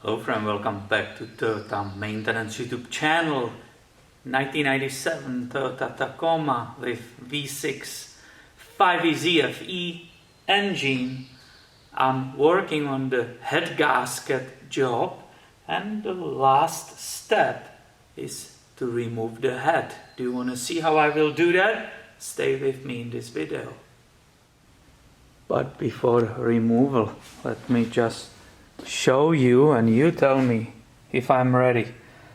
Hello friend, welcome back to Toyota Maintenance YouTube channel. 1997 Toyota Tacoma with V6 5VZ-FE engine. I'm working on the head gasket job, and the last step is to remove the head. Do you want to see how I will do that? Stay with me in this video. But before removal, let me just show you and you tell me if I'm ready.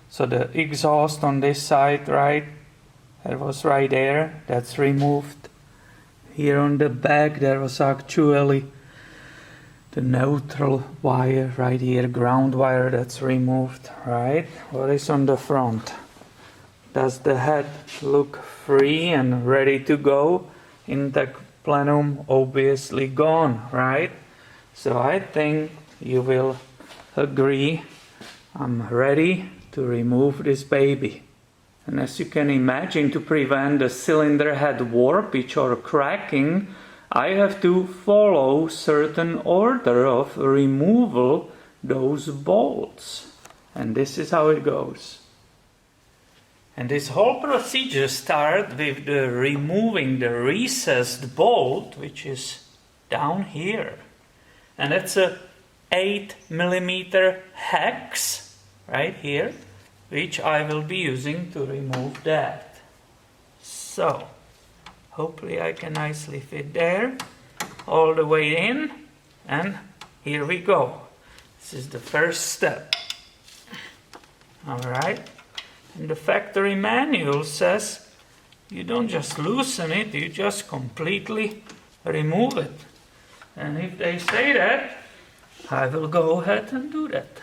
So the exhaust on this side, right, that was right there, that's removed. Here on the back there was actually the neutral wire right here, ground wire, that's removed, right? What is on the front? Does the head look free and ready to go? Intake plenum obviously gone, right? So I think you will agree I'm ready to remove this baby. And as you can imagine, to prevent the cylinder head warpage or cracking, I have to follow certain order of removal those bolts. And this is how it goes. And this whole procedure starts with the removing the recessed bolt, which is down here. And it's a 8mm hex right here, which I will be using to remove that. So hopefully I can nicely fit there, all the way in, and here we go. This is the first step. Alright, and the factory manual says you don't just loosen it, you just completely remove it. And if they say that, I will go ahead and do that.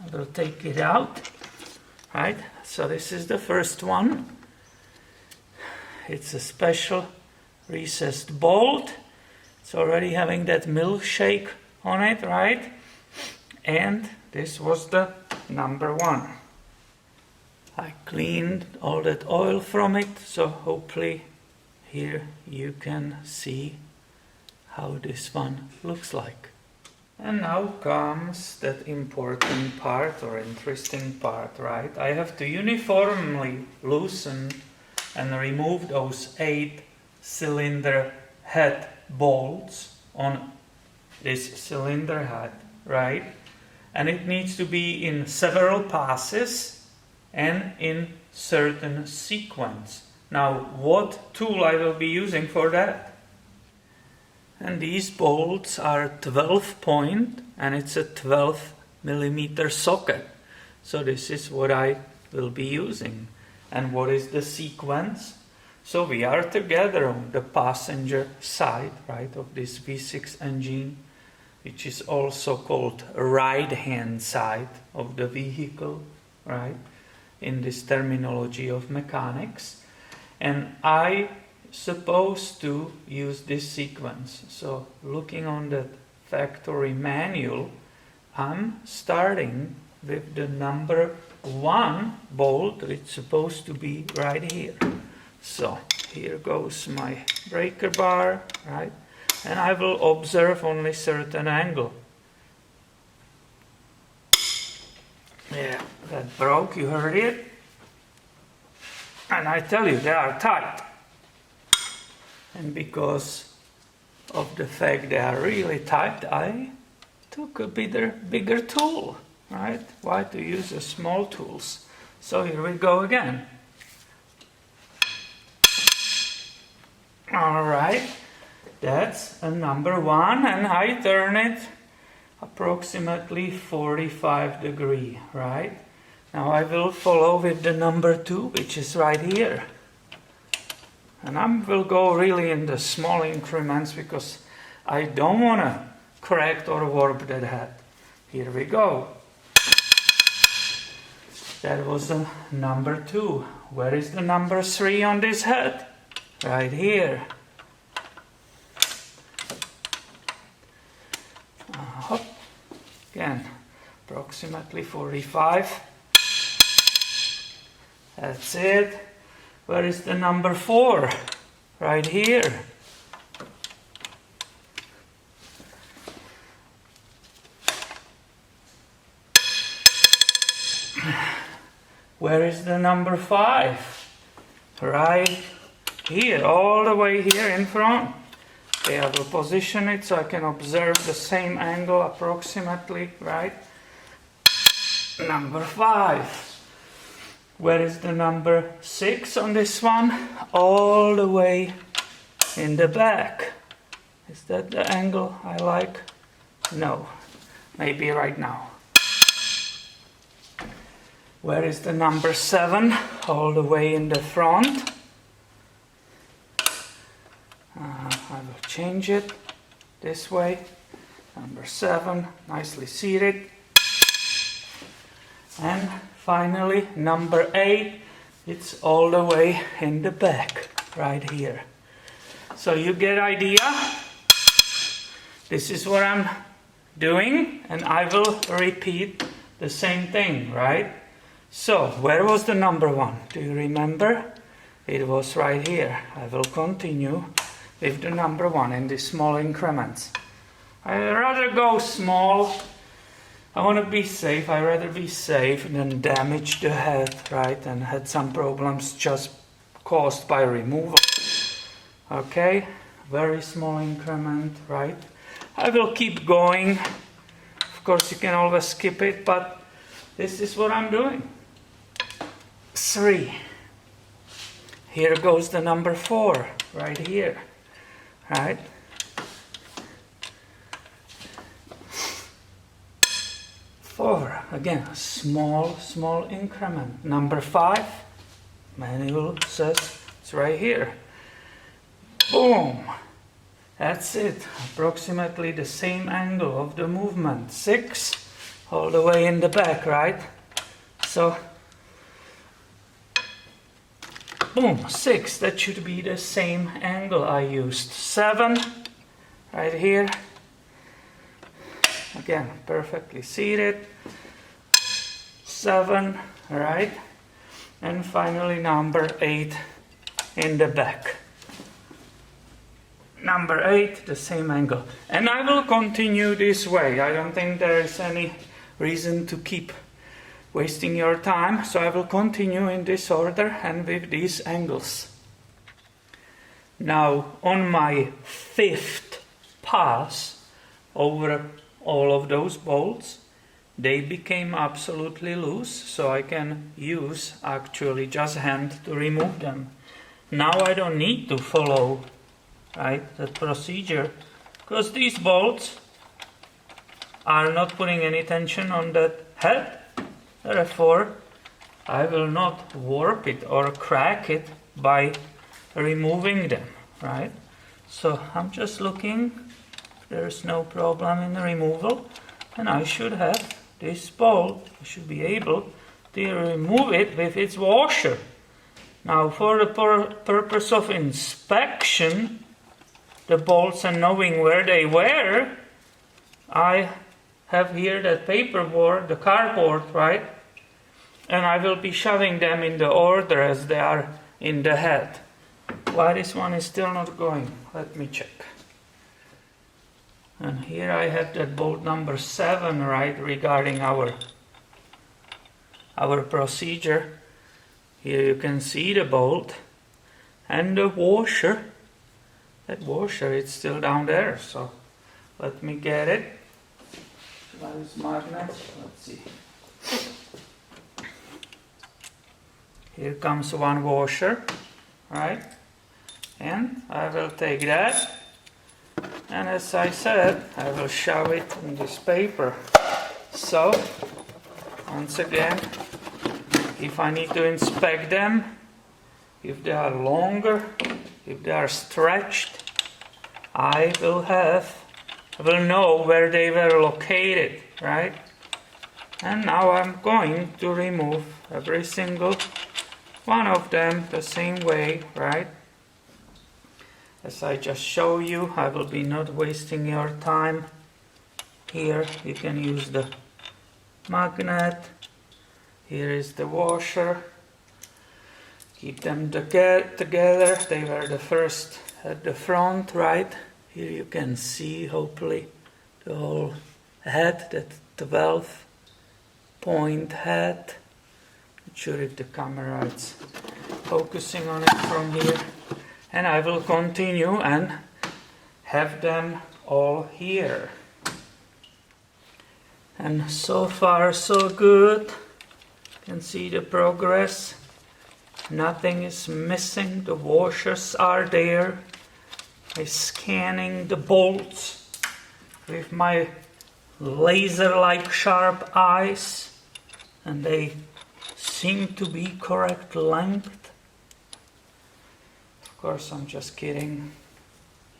I will take it out, right? So this is the first one. It's a special recessed bolt. It's already having that milkshake on it, right? And this was the number one. I cleaned all that oil from it, so hopefully here you can see how this one looks like. And now comes that important part or interesting part, right? I have to uniformly loosen and remove those 8 cylinder head bolts on this cylinder head, right? And it needs to be in several passes and in certain sequence. Now, what tool I will be using for that? And these bolts are 12 point, and it's a 12mm socket. So this is what I will be using. And what is the sequence? So we are together on the passenger side, right, of this V6 engine, which is also called right-hand side of the vehicle, right, in this terminology of mechanics. And I supposed to use this sequence. So looking on the factory manual, I'm starting with the number 1 bolt. It's supposed to be right here. So here goes my breaker bar, right? And I will observe only certain angle. Yeah, that broke, you heard it? And I tell you, they are tight. And because of the fact they are really tight, I took a bigger tool, right? Why to use the small tools? So here we go again. Alright, that's a number 1, and I turn it approximately 45 degrees, right? Now I will follow with the number 2, which is right here. And I will go really in the small increments because I don't want to crack or warp that head. Here we go. That was the number 2. Where is the number 3 on this head? Right here. Again, approximately 45. That's it. Where is the number 4? Right here. Where is the number 5? Right here, all the way here in front. Okay, I will position it so I can observe the same angle approximately, right? Number 5. Where is the number 6 on this one? All the way in the back. Is that the angle I like? No, maybe right now. Where is the number 7? All the way in the front. I will change it this way. Number 7, nicely seated. And finally, number 8, it's all the way in the back, right here. So you get idea? This is what I'm doing, and I will repeat the same thing, right? So, where was the number 1? Do you remember? It was right here. I will continue with the number 1 in these small increments. I'd rather go small. I want to be safe. I'd rather be safe than damage the head, right? And had some problems just caused by removal. Okay, very small increment, right? I will keep going. Of course, you can always skip it, but this is what I'm doing. 3. Here goes the number 4, right here, right? 4, again, small increment. Number 5, manual says it's right here. Boom! That's it. Approximately the same angle of the movement. 6, all the way in the back, right? So, boom, 6. That should be the same angle I used. 7, right here. Again, perfectly seated. 7, right? And finally number 8 in the back. Number 8, the same angle. And I will continue this way. I don't think there is any reason to keep wasting your time. So I will continue in this order and with these angles. Now, on my 5th pass over all of those bolts, they became absolutely loose, so I can use actually just hand to remove them. Now I don't need to follow, right, that procedure, because these bolts are not putting any tension on that head. Therefore, I will not warp it or crack it by removing them, right? So I'm just looking. There's no problem in the removal, and I should have this bolt. I should be able to remove it with its washer. Now, for the purpose of inspection, the bolts and knowing where they were, I have here that paperboard, the cardboard, right? And I will be shoving them in the order as they are in the head. Why this one is still not going? Let me check. And here I have that bolt number 7, right, regarding our procedure. Here you can see the bolt and the washer. That washer, it's still down there, so let me get it. Where is magnet? Let's see. Here comes one washer, right? And I will take that. And as I said, I will shove it in this paper. So, once again, if I need to inspect them, if they are longer, if they are stretched, I will know where they were located, right? And now I'm going to remove every single one of them the same way, right? As I just show you, I will be not wasting your time. Here you can use the magnet. Here is the washer. Keep them together. They were the first at the front, right? Here you can see, hopefully, the whole head, that 12-point head. Not sure if the camera is focusing on it from here. And I will continue and have them all here. And so far so good. You can see the progress. Nothing is missing. The washers are there. I'm scanning the bolts with my laser-like sharp eyes, and they seem to be correct length. Of course, I'm just kidding.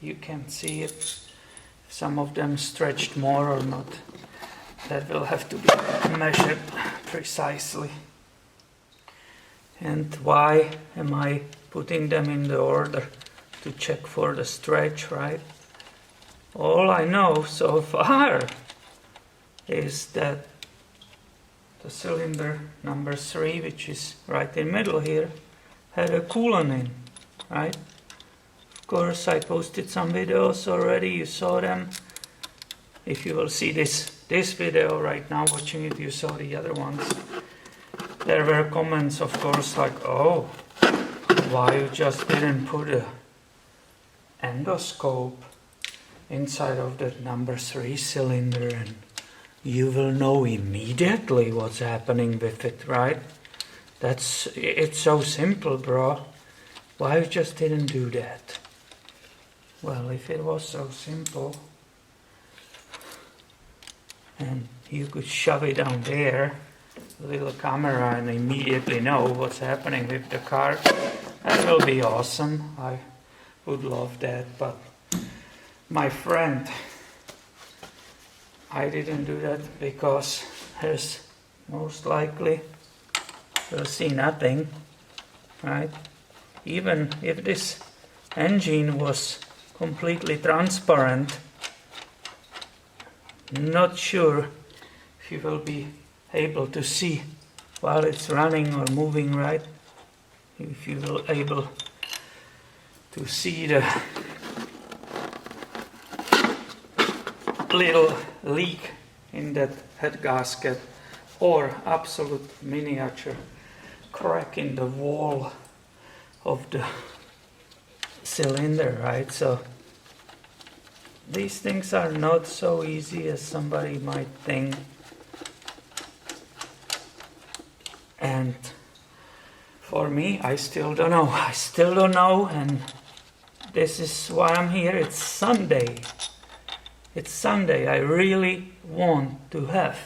You can see it. Some of them stretched more or not. That will have to be measured precisely. And why am I putting them in the order? To check for the stretch, right? All I know so far is that the cylinder number 3, which is right in the middle here, had a coolant in, right? Of course, I posted some videos already, you saw them. If you will see this video right now, watching it, you saw the other ones. There were comments, of course, like, oh, why you just didn't put a endoscope inside of the number 3 cylinder and you will know immediately what's happening with it, right? It's so simple, bro. Why you just didn't do that? Well, if it was so simple and you could shove it down there, a little camera, and immediately know what's happening with the car, that will be awesome. I would love that, but my friend, I didn't do that because there's most likely you'll see nothing, right? Even if this engine was completely transparent, not sure if you will be able to see while it's running or moving, right? If you will able to see the little leak in that head gasket or absolute miniature crack in the wall of the cylinder, right? So these things are not so easy as somebody might think. And for me, I still don't know, and this is why I'm here. It's Sunday. I really want to have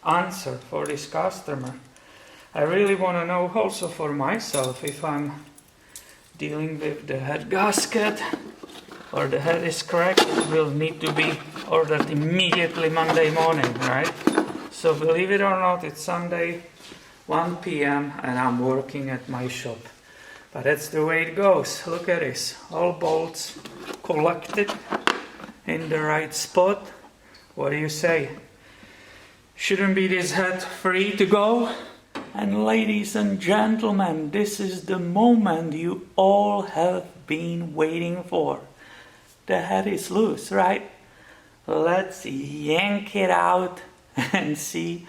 answer for this customer. I really want to know also for myself if I'm dealing with the head gasket or the head is cracked. It will need to be ordered immediately Monday morning, right? So believe it or not, it's Sunday, 1 p.m. and I'm working at my shop. But that's the way it goes. Look at this. All bolts collected in the right spot. What do you say? Shouldn't be this head free to go? And ladies and gentlemen, this is the moment you all have been waiting for. The head is loose, right? Let's yank it out and see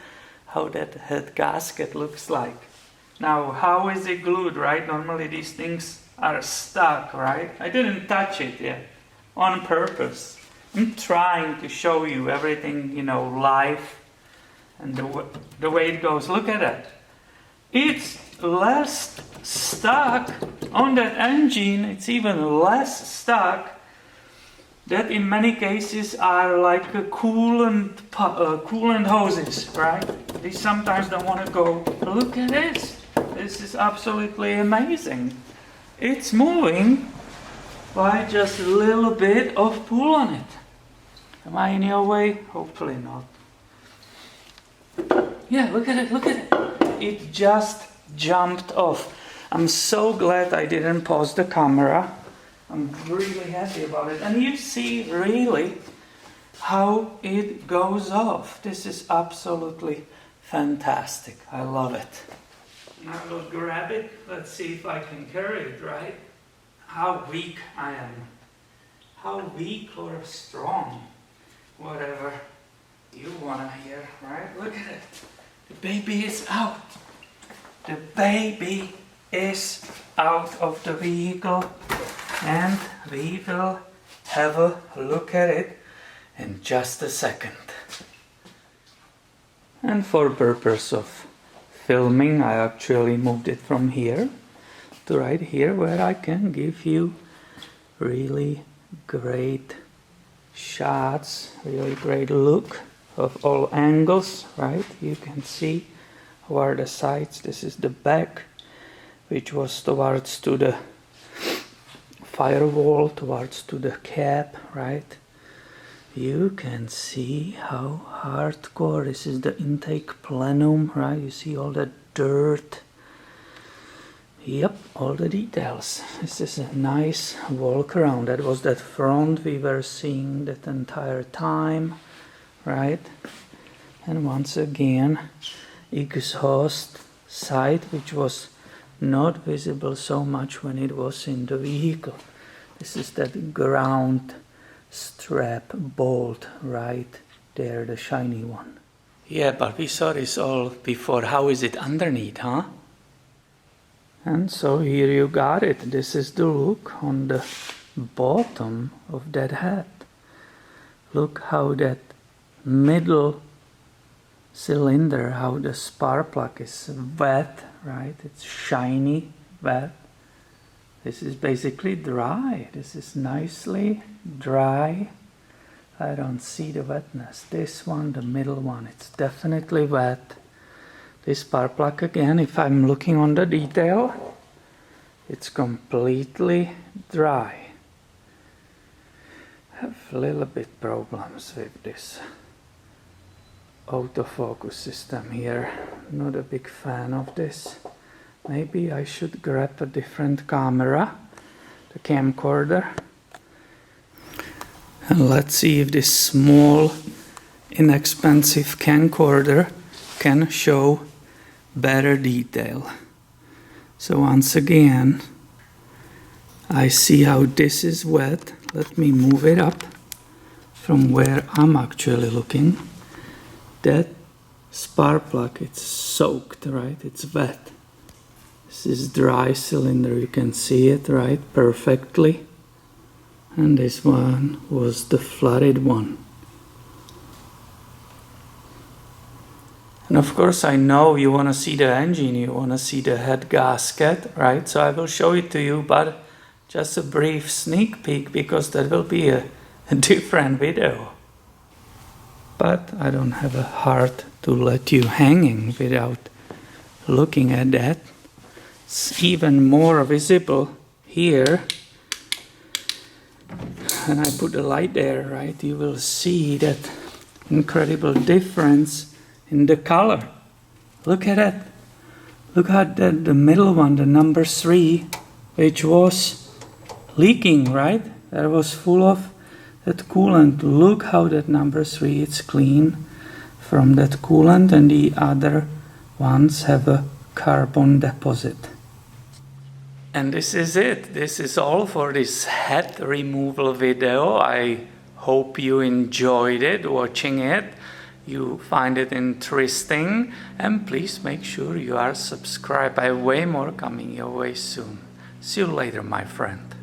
how that head gasket looks like. Now, how is it glued, right? Normally these things are stuck, right? I didn't touch it yet, on purpose. I'm trying to show you everything, live and the way it goes. Look at that. It's less stuck on that engine. It's even less stuck. That in many cases are like coolant hoses, right? They sometimes don't want to go. Look at this. This is absolutely amazing. It's moving by just a little bit of pull on it. Am I in your way? Hopefully not. Yeah, look at it. It just jumped off. I'm so glad I didn't pause the camera. I'm really happy about it. And you see really how it goes off. This is absolutely fantastic. I love it. Now I will grab it. Let's see if I can carry it, right? How weak I am. How weak or strong. Whatever you want to hear, right? Look at it. The baby is out. the baby is out of the vehicle, and we will have a look at it in just a second. And for purpose of filming, I actually moved it from here to right here, where I can give you really great shots, really great look of all angles, right? You can see where the sides, this is the back, which was towards to the firewall, towards to the cab, right? You can see how hardcore, this is the intake plenum, right? You see all the dirt. Yep, all the details. This is a nice walk around. That was that front we were seeing that entire time, right? And once again, exhaust side, which was not visible so much when it was in the vehicle. This is that ground strap bolt right there, the shiny one. Yeah, but we saw this all before. How is it underneath, huh? And so here you got it. This is the look on the bottom of that head. Look how that middle cylinder, how the spark plug is wet, right? It's shiny, wet. This is basically dry. This is nicely dry. I don't see the wetness. This one, the middle one, it's definitely wet. This spark plug again, if I'm looking on the detail, it's completely dry. I have a little bit problems with this autofocus system here. Not a big fan of this. Maybe I should grab a different camera, the camcorder. And let's see if this small, inexpensive camcorder can show better detail. So once again, I see how this is wet. Let me move it up from where I'm actually looking. That spark plug, it's soaked, right? It's wet. This is dry cylinder, you can see it, right? Perfectly. And this one was the flooded one. And of course I know you want to see the engine, you want to see the head gasket, right? So I will show it to you, but just a brief sneak peek, because that will be a different video. But I don't have a heart to let you hanging without looking at that. It's even more visible here. And I put the light there, right? You will see that incredible difference in the color. Look at that. Look at the middle one, the number 3, which was leaking, right? That was full of that coolant. Look how that number 3, it's clean from that coolant, and the other ones have a carbon deposit. And this is it. This is all for this head removal video. I hope you enjoyed it, watching it. You find it interesting, and please make sure you are subscribed. I have way more coming your way soon. See you later, my friend.